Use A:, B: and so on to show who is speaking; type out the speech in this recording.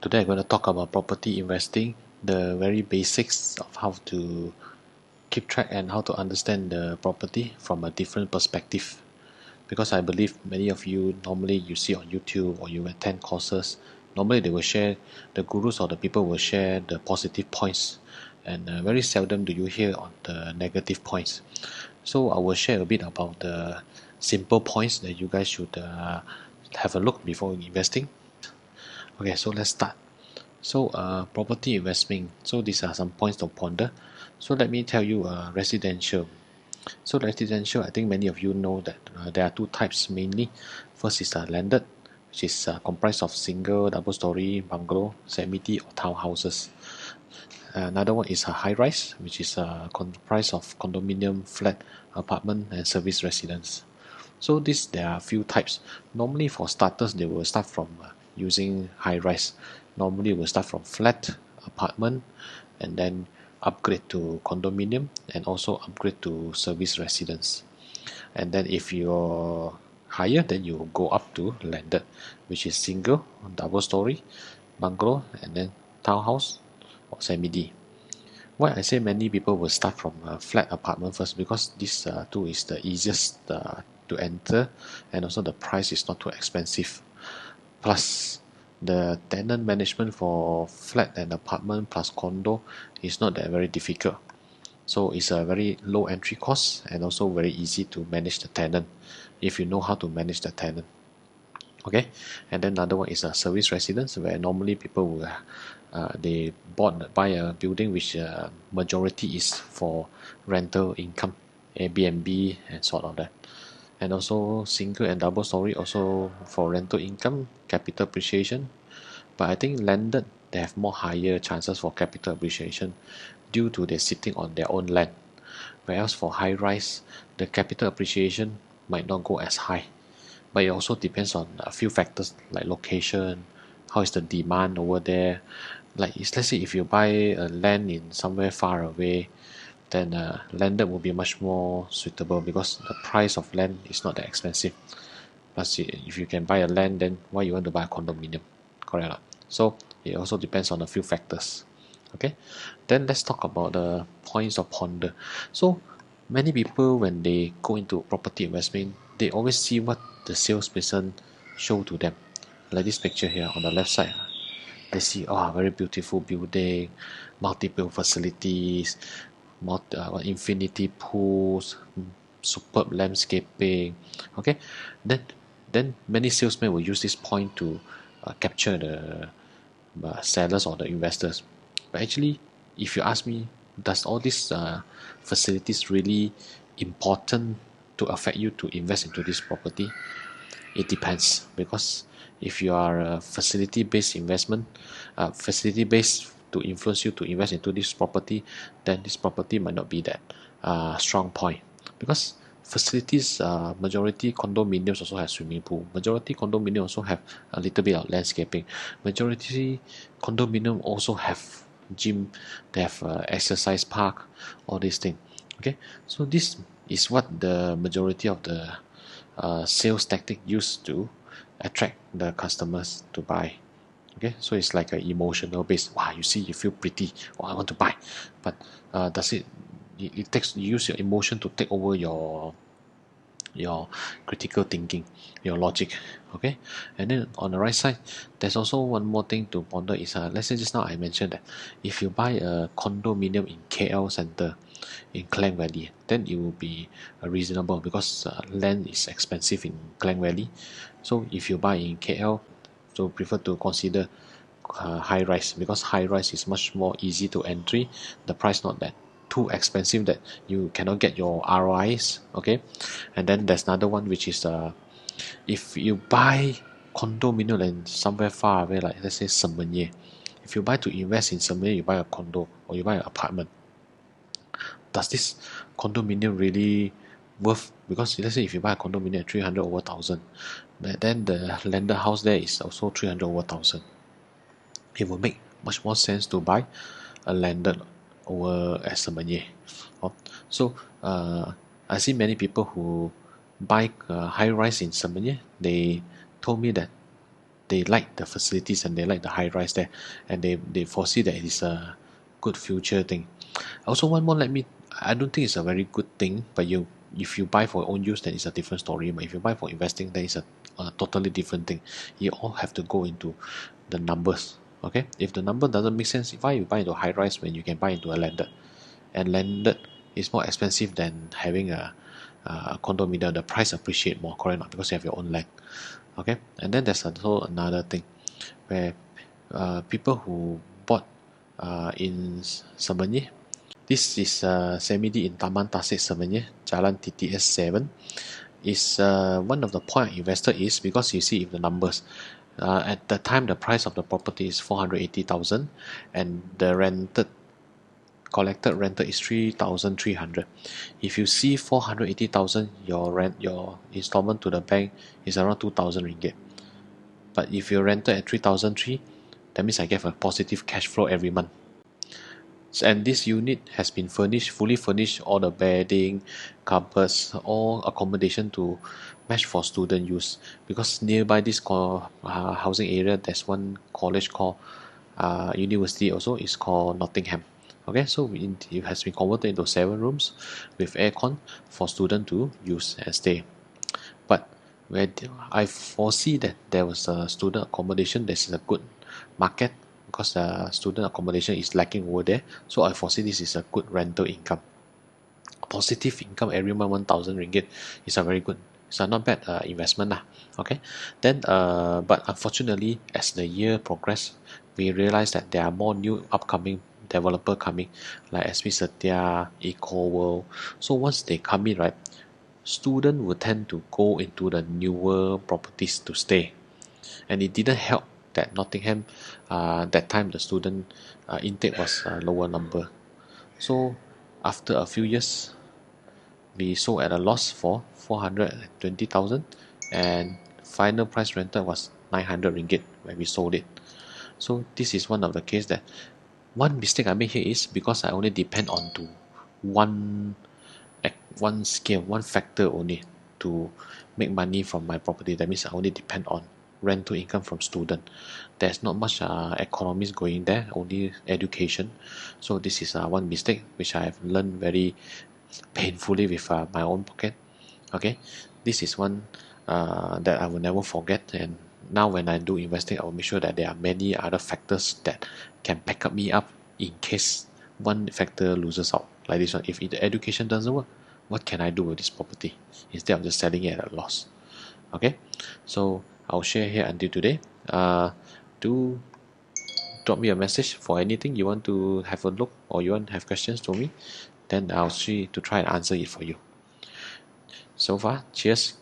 A: Today I'm going to talk about property investing, the very basics of how to keep track and how to understand the property from a different perspective. Because I believe many of you normally you see on YouTube or you attend courses, normally they will share, the gurus or the people will share the positive points, and very seldom do you hear on the negative points. So I will share a bit about the simple points that you guys should have a look before investing. Okay, so let's start. So, property investment. So these are some points to ponder. So let me tell you, residential. So residential, I think many of you know that there are two types mainly. First is landed, which is comprised of single, double-story bungalow, semi-D or townhouses. Another one is a high-rise, which is comprised of condominium, flat, apartment, and service residence. So this there are a few types. Normally for starters, they will start from using high-rise. Normally will start from flat, apartment, and then upgrade to condominium, and also upgrade to service residence. And then if you're higher, then you go up to landed, which is single, double story, bungalow, and then townhouse or semi-D. Why I say many people will start from a flat apartment first, because this two is the easiest to enter, and also the price is not too expensive. Plus, the tenant management for flat and apartment plus condo is not that very difficult. So it's a very low entry cost and also very easy to manage the tenant if you know how to manage the tenant. Okay, and then another one is a service residence, where normally people will they buy a building which majority is for rental income, Airbnb and sort of that. And also single and double story also for rental income, capital appreciation. But I think landed, they have more higher chances for capital appreciation due to they sitting on their own land. Whereas for high rise, the capital appreciation might not go as high, but it also depends on a few factors like location, how is the demand over there. Like let's say if you buy a land in somewhere far away, then landed will be much more suitable because the price of land is not that expensive. Plus, if you can buy a land, then why you want to buy a condominium? Correct or not? So it also depends on a few factors. Okay, then let's talk about the points of ponder. So many people when they go into property investment, they always see what the salesperson show to them. Like this picture here on the left side, they see very beautiful building, multiple facilities, infinity pools, superb landscaping. Okay, then many salesmen will use this point to capture the sellers or the investors. But actually, if you ask me, does all these facilities really important to affect you to invest into this property? It depends, because if you are a facility-based investment, facility-based to influence you to invest into this property, then this property might not be that strong point, because facilities, majority condominiums also have swimming pool, majority condominium also have a little bit of landscaping, majority condominium also have gym, they have exercise park, all these things. Okay, so this is what the majority of the sales tactic used to attract the customers to buy. Okay, so it's like an emotional base. Wow, you see, you feel pretty. Oh, I want to buy. But does it takes, you use your emotion to take over your critical thinking, your logic. Okay, and then on the right side, there's also one more thing to ponder is let's say just now I mentioned that if you buy a condominium in KL Center, in Klang Valley, then it will be reasonable, because land is expensive in Klang Valley. So if you buy in KL, so prefer to consider high rise, because high rise is much more easy to entry. The price not that too expensive that you cannot get your ROIs. Okay, and then there's another one which is if you buy condominium in somewhere far away, like let's say Semenye. If you buy to invest in Semenye, you buy a condo or you buy an apartment, does this condominium really worth? Because let's say if you buy a condominium at 300 over thousand, then the landed house there is also 300 over thousand. It will make much more sense to buy a landed over at Semenye. Oh, so I see many people who buy high rise in Semenye. They told me that they like the facilities and they like the high rise there, and they foresee that it is a good future thing. Also, one more, I don't think it's a very good thing, but if you buy for your own use, then it's a different story. But if you buy for investing, then it's a totally different thing. You all have to go into the numbers. Okay, if the number doesn't make sense, why you buy into high rise when you can buy into a landed, and landed is more expensive than having a condominium. The price appreciate more, correct? Not because you have your own land. Okay, and then there's also another thing where people who bought in Semenyih. This is Semi-D in Taman Tasik Semenyih, Jalan TTS 7. Is one of the point I invested is because you see if the numbers. At the time, the price of the property is 480,000, and the collected rental is 3,300. If you see 480,000, your installment to the bank is around 2,000 ringgit. But if you rented at 3,003, that means I get a positive cash flow every month. And this unit has been furnished, fully furnished, all the bedding, cupboards, all accommodation to match for student use. Because nearby this housing area, there's one college called university also, is called Nottingham. Okay, so it has been converted into 7 rooms with aircon for student to use and stay. But where I foresee that there was a student accommodation, this is a good market because the student accommodation is lacking over there. So I foresee this is a good rental income. Positive income every month, 1,000 ringgit is a very good. It's a not bad investment lah. Okay, then but unfortunately, as the year progressed, we realized that there are more new upcoming developer coming, like SP Setia, Eco World. So once they come in, right, student will tend to go into the newer properties to stay, and it didn't help that Nottingham that time the student intake was a lower number. So after a few years, we sold at a loss for 420,000, and final price rental was 900 ringgit when we sold it. So this is one of the case that one mistake I made here is because I only depend on to one scale, one factor only to make money from my property. That means I only depend on rental income from student. There's not much economics going there, only education. So this is one mistake which I have learned very painfully with my own pocket. Okay, this is one that I will never forget. And now when I do investing, I will make sure that there are many other factors that can back up me up in case one factor loses out. Like this one, if the education doesn't work, what can I do with this property instead of just selling it at a loss? Okay, so I'll share here until today. Do drop me a message for anything you want to have a look or you want to have questions to me, then I'll see to try and answer it for you. So far, cheers.